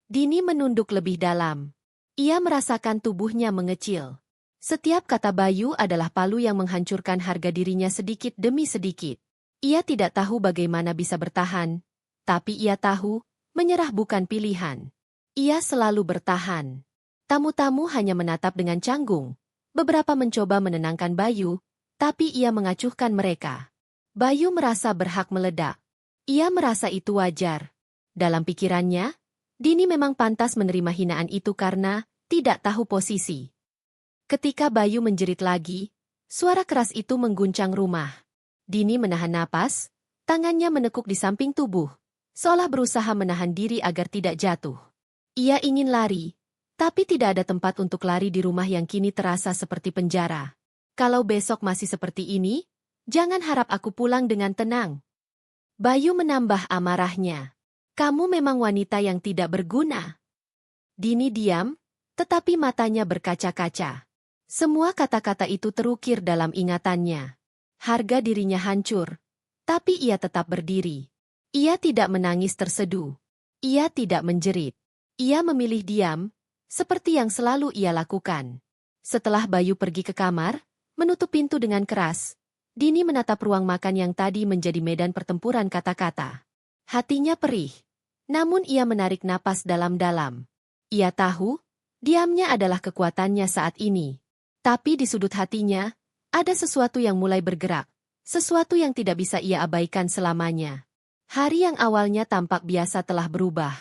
Dini menunduk lebih dalam. Ia merasakan tubuhnya mengecil. Setiap kata Bayu adalah palu yang menghancurkan harga dirinya sedikit demi sedikit. Ia tidak tahu bagaimana bisa bertahan, tapi ia tahu, menyerah bukan pilihan. Ia selalu bertahan. Tamu-tamu hanya menatap dengan canggung. Beberapa mencoba menenangkan Bayu, tapi ia mengacuhkan mereka. Bayu merasa berhak meledak. Ia merasa itu wajar. Dalam pikirannya, Dini memang pantas menerima hinaan itu karena tidak tahu posisi. Ketika Bayu menjerit lagi, suara keras itu mengguncang rumah. Dini menahan napas, tangannya menekuk di samping tubuh, seolah berusaha menahan diri agar tidak jatuh. Ia ingin lari, tapi tidak ada tempat untuk lari di rumah yang kini terasa seperti penjara. Kalau besok masih seperti ini, jangan harap aku pulang dengan tenang. Bayu menambah amarahnya. Kamu memang wanita yang tidak berguna. Dini diam, tetapi matanya berkaca-kaca. Semua kata-kata itu terukir dalam ingatannya. Harga dirinya hancur, tapi ia tetap berdiri. Ia tidak menangis terseduh. Ia tidak menjerit. Ia memilih diam, seperti yang selalu ia lakukan. Setelah Bayu pergi ke kamar, menutup pintu dengan keras, Dini menatap ruang makan yang tadi menjadi medan pertempuran kata-kata. Hatinya perih, namun ia menarik napas dalam-dalam. Ia tahu, diamnya adalah kekuatannya saat ini. Tapi di sudut hatinya, ada sesuatu yang mulai bergerak, sesuatu yang tidak bisa ia abaikan selamanya. Hari yang awalnya tampak biasa telah berubah.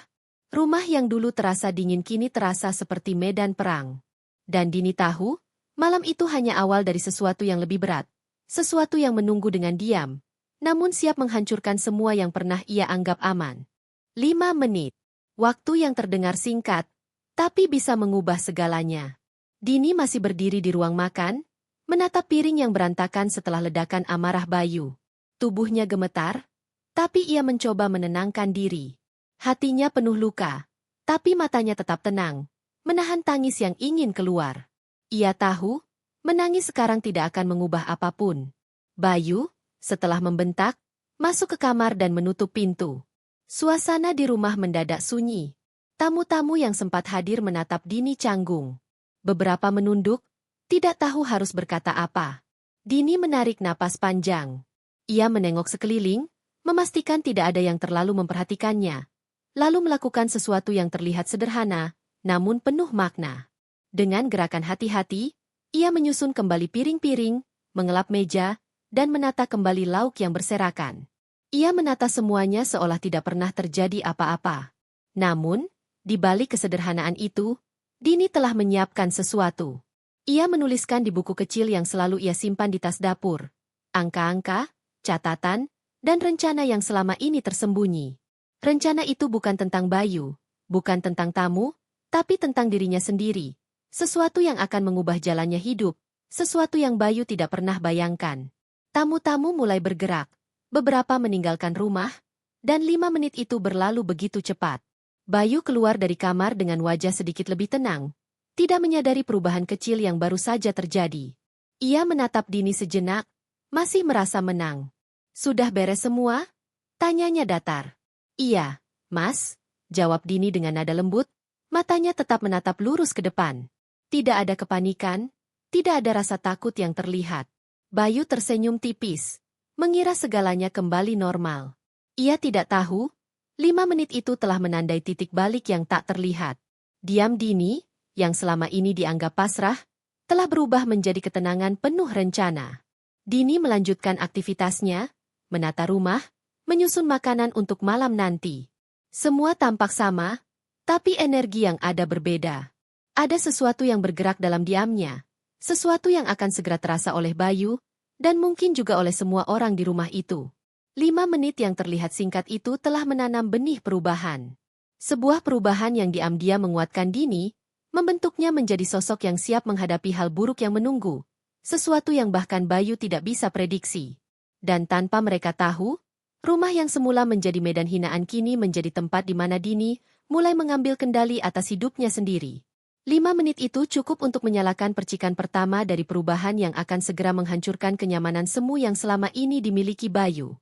Rumah yang dulu terasa dingin kini terasa seperti medan perang. Dan Dini tahu, malam itu hanya awal dari sesuatu yang lebih berat. Sesuatu yang menunggu dengan diam, namun siap menghancurkan semua yang pernah ia anggap aman. 5 menit. Waktu yang terdengar singkat, tapi bisa mengubah segalanya. Dini masih berdiri di ruang makan, menatap piring yang berantakan setelah ledakan amarah Bayu. Tubuhnya gemetar, tapi ia mencoba menenangkan diri. Hatinya penuh luka, tapi matanya tetap tenang, menahan tangis yang ingin keluar. Ia tahu, menangis sekarang tidak akan mengubah apapun. Bayu, setelah membentak, masuk ke kamar dan menutup pintu. Suasana di rumah mendadak sunyi. Tamu-tamu yang sempat hadir menatap Dini canggung. Beberapa menunduk, tidak tahu harus berkata apa. Dini menarik napas panjang. Ia menengok sekeliling, memastikan tidak ada yang terlalu memperhatikannya. Lalu melakukan sesuatu yang terlihat sederhana, namun penuh makna. Dengan gerakan hati-hati, ia menyusun kembali piring-piring, mengelap meja, dan menata kembali lauk yang berserakan. Ia menata semuanya seolah tidak pernah terjadi apa-apa. Namun, Di balik kesederhanaan itu, Dini telah menyiapkan sesuatu. Ia menuliskan di buku kecil yang selalu ia simpan di tas dapur. Angka-angka, catatan, dan rencana yang selama ini tersembunyi. Rencana itu bukan tentang Bayu, bukan tentang tamu, tapi tentang dirinya sendiri. Sesuatu yang akan mengubah jalannya hidup, sesuatu yang Bayu tidak pernah bayangkan. Tamu-tamu mulai bergerak, beberapa meninggalkan rumah, dan 5 menit itu berlalu begitu cepat. Bayu keluar dari kamar dengan wajah sedikit lebih tenang, tidak menyadari perubahan kecil yang baru saja terjadi. Ia menatap Dini sejenak, masih merasa menang. Sudah beres semua? Tanyanya datar. Iya, Mas, jawab Dini dengan nada lembut, matanya tetap menatap lurus ke depan. Tidak ada kepanikan, tidak ada rasa takut yang terlihat. Bayu tersenyum tipis, mengira segalanya kembali normal. Ia tidak tahu, 5 menit itu telah menandai titik balik yang tak terlihat. Diam Dini, yang selama ini dianggap pasrah, telah berubah menjadi ketenangan penuh rencana. Dini melanjutkan aktivitasnya, menata rumah, menyusun makanan untuk malam nanti. Semua tampak sama, tapi energi yang ada berbeda. Ada sesuatu yang bergerak dalam diamnya, sesuatu yang akan segera terasa oleh Bayu, dan mungkin juga oleh semua orang di rumah itu. 5 menit yang terlihat singkat itu telah menanam benih perubahan. Sebuah perubahan yang diam-diam menguatkan Dini, membentuknya menjadi sosok yang siap menghadapi hal buruk yang menunggu, sesuatu yang bahkan Bayu tidak bisa prediksi. Dan tanpa mereka tahu, rumah yang semula menjadi medan hinaan kini menjadi tempat di mana Dini mulai mengambil kendali atas hidupnya sendiri. 5 menit itu cukup untuk menyalakan percikan pertama dari perubahan yang akan segera menghancurkan kenyamanan semu yang selama ini dimiliki Bayu.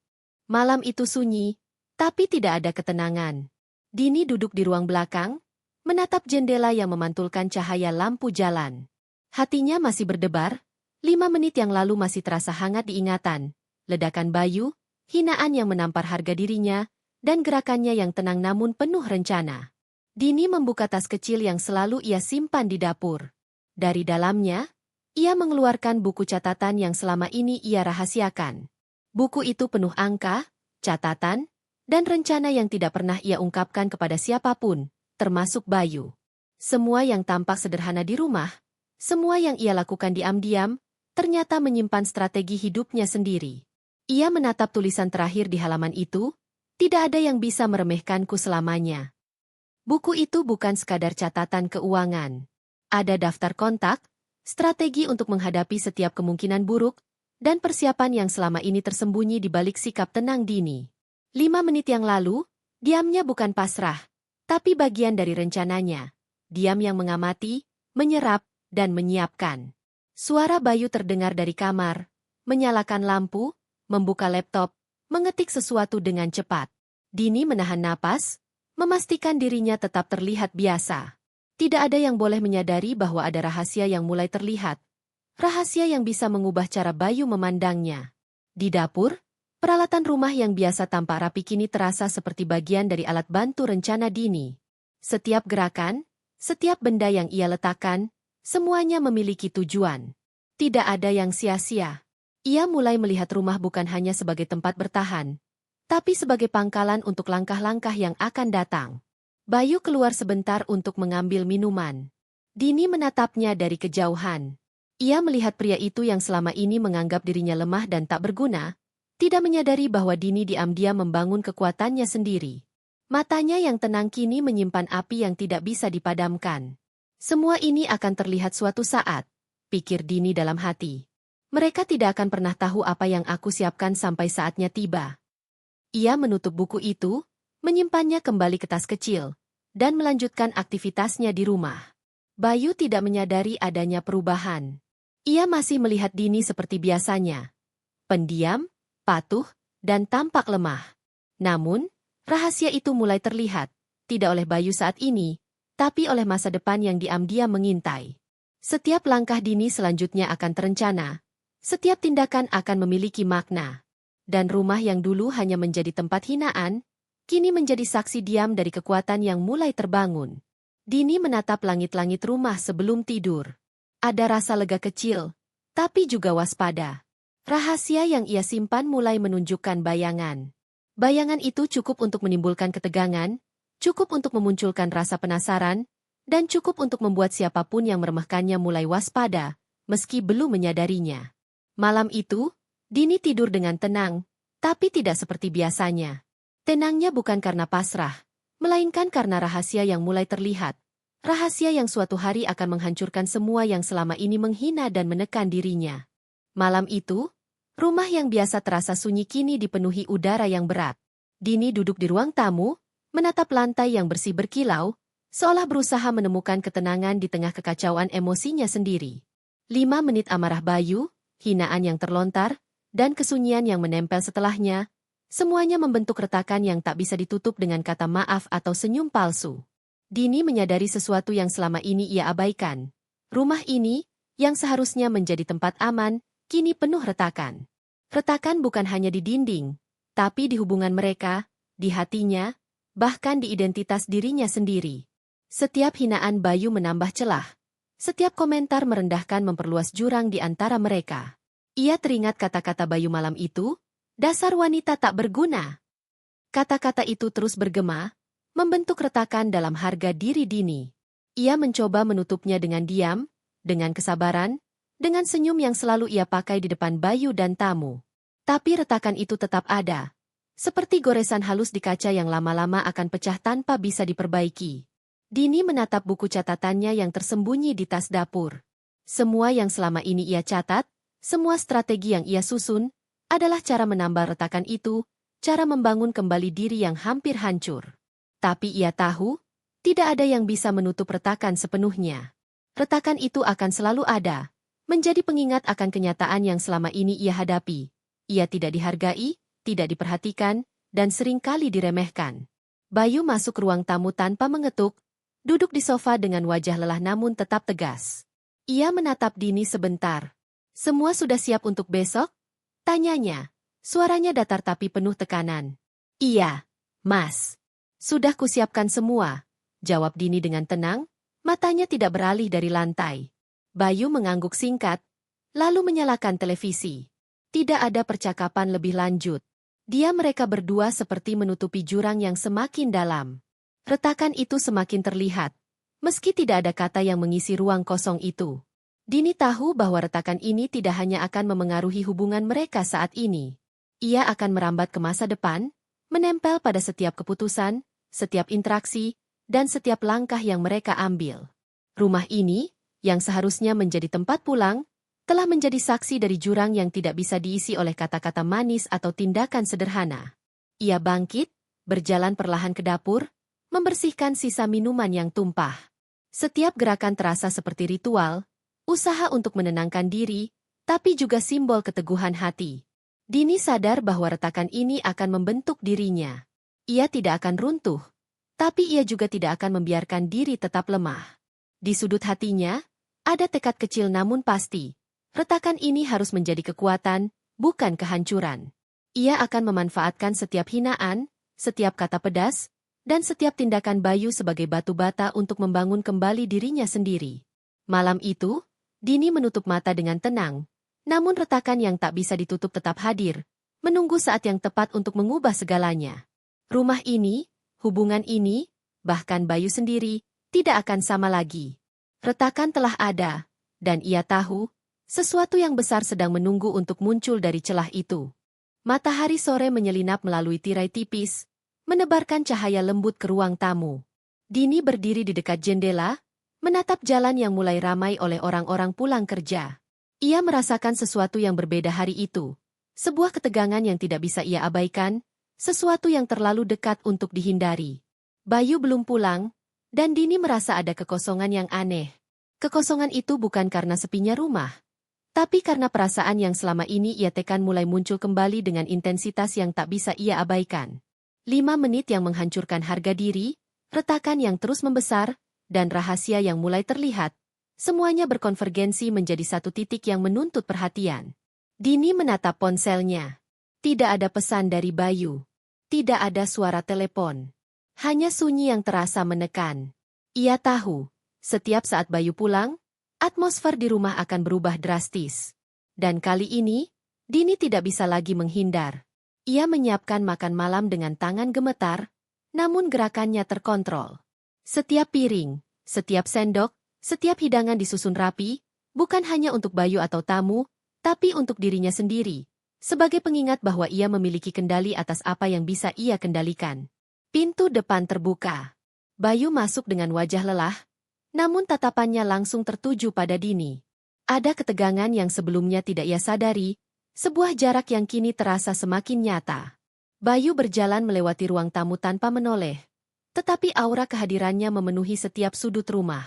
Malam itu sunyi, tapi tidak ada ketenangan. Dini duduk di ruang belakang, menatap jendela yang memantulkan cahaya lampu jalan. Hatinya masih berdebar, 5 menit yang lalu masih terasa hangat diingatan. Ledakan Bayu, hinaan yang menampar harga dirinya, dan gerakannya yang tenang namun penuh rencana. Dini membuka tas kecil yang selalu ia simpan di dapur. Dari dalamnya, ia mengeluarkan buku catatan yang selama ini ia rahasiakan. Buku itu penuh angka, catatan, dan rencana yang tidak pernah ia ungkapkan kepada siapapun, termasuk Bayu. Semua yang tampak sederhana di rumah, semua yang ia lakukan diam-diam, ternyata menyimpan strategi hidupnya sendiri. Ia menatap tulisan terakhir di halaman itu, tidak ada yang bisa meremehkanku selamanya. Buku itu bukan sekadar catatan keuangan. Ada daftar kontak, strategi untuk menghadapi setiap kemungkinan buruk, dan persiapan yang selama ini tersembunyi di balik sikap tenang Dini. 5 menit yang lalu, diamnya bukan pasrah, tapi bagian dari rencananya. Diam yang mengamati, menyerap, dan menyiapkan. Suara Bayu terdengar dari kamar, menyalakan lampu, membuka laptop, mengetik sesuatu dengan cepat. Dini menahan napas, memastikan dirinya tetap terlihat biasa. Tidak ada yang boleh menyadari bahwa ada rahasia yang mulai terlihat. Rahasia yang bisa mengubah cara Bayu memandangnya. Di dapur, peralatan rumah yang biasa tampak rapi kini terasa seperti bagian dari alat bantu rencana Dini. Setiap gerakan, setiap benda yang ia letakkan, semuanya memiliki tujuan. Tidak ada yang sia-sia. Ia mulai melihat rumah bukan hanya sebagai tempat bertahan, tapi sebagai pangkalan untuk langkah-langkah yang akan datang. Bayu keluar sebentar untuk mengambil minuman. Dini menatapnya dari kejauhan. Ia melihat pria itu yang selama ini menganggap dirinya lemah dan tak berguna, tidak menyadari bahwa Dini diam-diam membangun kekuatannya sendiri. Matanya yang tenang kini menyimpan api yang tidak bisa dipadamkan. Semua ini akan terlihat suatu saat, pikir Dini dalam hati. Mereka tidak akan pernah tahu apa yang aku siapkan sampai saatnya tiba. Ia menutup buku itu, menyimpannya kembali ke tas kecil, dan melanjutkan aktivitasnya di rumah. Bayu tidak menyadari adanya perubahan. Ia masih melihat Dini seperti biasanya. Pendiam, patuh, dan tampak lemah. Namun, rahasia itu mulai terlihat, tidak oleh Bayu saat ini, tapi oleh masa depan yang diam-diam mengintai. Setiap langkah Dini selanjutnya akan terencana, setiap tindakan akan memiliki makna. Dan rumah yang dulu hanya menjadi tempat hinaan, kini menjadi saksi diam dari kekuatan yang mulai terbangun. Dini menatap langit-langit rumah sebelum tidur. Ada rasa lega kecil, tapi juga waspada. Rahasia yang ia simpan mulai menunjukkan bayangan. Bayangan itu cukup untuk menimbulkan ketegangan, cukup untuk memunculkan rasa penasaran, dan cukup untuk membuat siapapun yang meremehkannya mulai waspada, meski belum menyadarinya. Malam itu, Dini tidur dengan tenang, tapi tidak seperti biasanya. Tenangnya bukan karena pasrah, melainkan karena rahasia yang mulai terlihat. Rahasia yang suatu hari akan menghancurkan semua yang selama ini menghina dan menekan dirinya. Malam itu, rumah yang biasa terasa sunyi kini dipenuhi udara yang berat. Dini duduk di ruang tamu, menatap lantai yang bersih berkilau, seolah berusaha menemukan ketenangan di tengah kekacauan emosinya sendiri. 5 menit amarah Bayu, hinaan yang terlontar, dan kesunyian yang menempel setelahnya, semuanya membentuk retakan yang tak bisa ditutup dengan kata maaf atau senyum palsu. Dini menyadari sesuatu yang selama ini ia abaikan. Rumah ini, yang seharusnya menjadi tempat aman, kini penuh retakan. Retakan bukan hanya di dinding, tapi di hubungan mereka, di hatinya, bahkan di identitas dirinya sendiri. Setiap hinaan Bayu menambah celah. Setiap komentar merendahkan memperluas jurang di antara mereka. Ia teringat kata-kata Bayu malam itu, dasar wanita tak berguna. Kata-kata itu terus bergema, membentuk retakan dalam harga diri Dini. Ia mencoba menutupnya dengan diam, dengan kesabaran, dengan senyum yang selalu ia pakai di depan Bayu dan tamu. Tapi retakan itu tetap ada. Seperti goresan halus di kaca yang lama-lama akan pecah tanpa bisa diperbaiki. Dini menatap buku catatannya yang tersembunyi di tas dapur. Semua yang selama ini ia catat, semua strategi yang ia susun, adalah cara menambal retakan itu, cara membangun kembali diri yang hampir hancur. Tapi ia tahu, tidak ada yang bisa menutup retakan sepenuhnya. Retakan itu akan selalu ada, menjadi pengingat akan kenyataan yang selama ini ia hadapi. Ia tidak dihargai, tidak diperhatikan, dan seringkali diremehkan. Bayu masuk ruang tamu tanpa mengetuk, duduk di sofa dengan wajah lelah namun tetap tegas. Ia menatap Dini sebentar. Semua sudah siap untuk besok? Tanyanya. Suaranya datar tapi penuh tekanan. Iya, Mas. Sudah kusiapkan semua, jawab Dini dengan tenang, matanya tidak beralih dari lantai. Bayu mengangguk singkat, lalu menyalakan televisi. Tidak ada percakapan lebih lanjut. Dia mereka berdua seperti menutupi jurang yang semakin dalam. Retakan itu semakin terlihat, meski tidak ada kata yang mengisi ruang kosong itu. Dini tahu bahwa retakan ini tidak hanya akan memengaruhi hubungan mereka saat ini. Ia akan merambat ke masa depan, menempel pada setiap keputusan, setiap interaksi, dan setiap langkah yang mereka ambil. Rumah ini, yang seharusnya menjadi tempat pulang, telah menjadi saksi dari jurang yang tidak bisa diisi oleh kata-kata manis atau tindakan sederhana. Ia bangkit, berjalan perlahan ke dapur, membersihkan sisa minuman yang tumpah. Setiap gerakan terasa seperti ritual, usaha untuk menenangkan diri, tapi juga simbol keteguhan hati. Dini sadar bahwa retakan ini akan membentuk dirinya. Ia tidak akan runtuh, tapi ia juga tidak akan membiarkan diri tetap lemah. Di sudut hatinya, ada tekad kecil namun pasti. Retakan ini harus menjadi kekuatan, bukan kehancuran. Ia akan memanfaatkan setiap hinaan, setiap kata pedas, dan setiap tindakan Bayu sebagai batu bata untuk membangun kembali dirinya sendiri. Malam itu, Dini menutup mata dengan tenang, namun retakan yang tak bisa ditutup tetap hadir, menunggu saat yang tepat untuk mengubah segalanya. Rumah ini, hubungan ini, bahkan Bayu sendiri, tidak akan sama lagi. Retakan telah ada, dan ia tahu, sesuatu yang besar sedang menunggu untuk muncul dari celah itu. Matahari sore menyelinap melalui tirai tipis, menebarkan cahaya lembut ke ruang tamu. Dini berdiri di dekat jendela, menatap jalan yang mulai ramai oleh orang-orang pulang kerja. Ia merasakan sesuatu yang berbeda hari itu. Sebuah ketegangan yang tidak bisa ia abaikan, sesuatu yang terlalu dekat untuk dihindari. Bayu belum pulang, dan Dini merasa ada kekosongan yang aneh. Kekosongan itu bukan karena sepinya rumah, tapi karena perasaan yang selama ini ia tekan mulai muncul kembali dengan intensitas yang tak bisa ia abaikan. 5 menit yang menghancurkan harga diri, retakan yang terus membesar, dan rahasia yang mulai terlihat, semuanya berkonvergensi menjadi satu titik yang menuntut perhatian. Dini menatap ponselnya. Tidak ada pesan dari Bayu. Tidak ada suara telepon. Hanya sunyi yang terasa menekan. Ia tahu, setiap saat Bayu pulang, atmosfer di rumah akan berubah drastis. Dan kali ini, Dini tidak bisa lagi menghindar. Ia menyiapkan makan malam dengan tangan gemetar, namun gerakannya terkontrol. Setiap piring, setiap sendok, setiap hidangan disusun rapi, bukan hanya untuk Bayu atau tamu, tapi untuk dirinya sendiri, sebagai pengingat bahwa ia memiliki kendali atas apa yang bisa ia kendalikan. Pintu depan terbuka. Bayu masuk dengan wajah lelah, namun tatapannya langsung tertuju pada Dini. Ada ketegangan yang sebelumnya tidak ia sadari, sebuah jarak yang kini terasa semakin nyata. Bayu berjalan melewati ruang tamu tanpa menoleh, tetapi aura kehadirannya memenuhi setiap sudut rumah.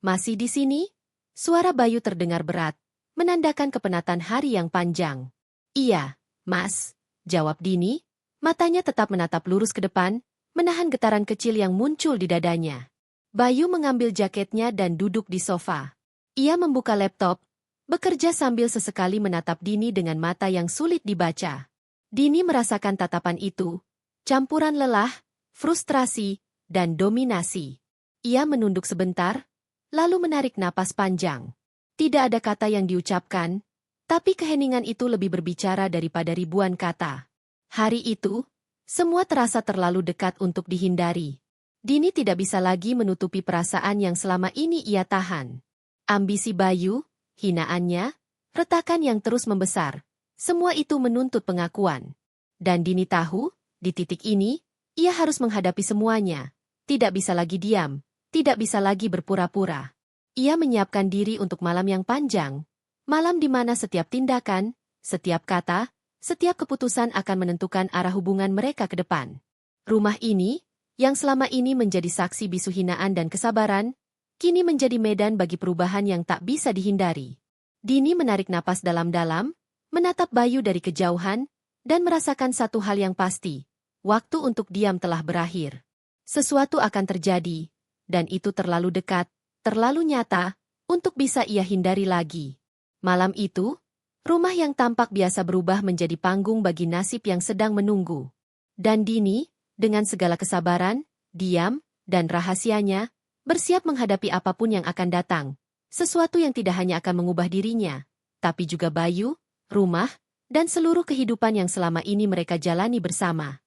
Masih di sini? Suara Bayu terdengar berat, menandakan kepenatan hari yang panjang. Iya, Mas, jawab Dini, matanya tetap menatap lurus ke depan, menahan getaran kecil yang muncul di dadanya. Bayu mengambil jaketnya dan duduk di sofa. Ia membuka laptop, bekerja sambil sesekali menatap Dini dengan mata yang sulit dibaca. Dini merasakan tatapan itu, campuran lelah, frustrasi, dan dominasi. Ia menunduk sebentar, lalu menarik napas panjang. Tidak ada kata yang diucapkan, tapi keheningan itu lebih berbicara daripada ribuan kata. Hari itu, semua terasa terlalu dekat untuk dihindari. Dini tidak bisa lagi menutupi perasaan yang selama ini ia tahan. Ambisi Bayu, hinaannya, retakan yang terus membesar, semua itu menuntut pengakuan. Dan Dini tahu, di titik ini, ia harus menghadapi semuanya. Tidak bisa lagi diam, tidak bisa lagi berpura-pura. Ia menyiapkan diri untuk malam yang panjang, malam di mana setiap tindakan, setiap kata, setiap keputusan akan menentukan arah hubungan mereka ke depan. Rumah ini, yang selama ini menjadi saksi bisu hinaan dan kesabaran, kini menjadi medan bagi perubahan yang tak bisa dihindari. Dini menarik napas dalam-dalam, menatap Bayu dari kejauhan, dan merasakan satu hal yang pasti, waktu untuk diam telah berakhir. Sesuatu akan terjadi, dan itu terlalu dekat, terlalu nyata, untuk bisa ia hindari lagi. Malam itu, rumah yang tampak biasa berubah menjadi panggung bagi nasib yang sedang menunggu. Dan Dini, dengan segala kesabaran, diam, dan rahasianya, bersiap menghadapi apapun yang akan datang. Sesuatu yang tidak hanya akan mengubah dirinya, tapi juga Bayu, rumah, dan seluruh kehidupan yang selama ini mereka jalani bersama.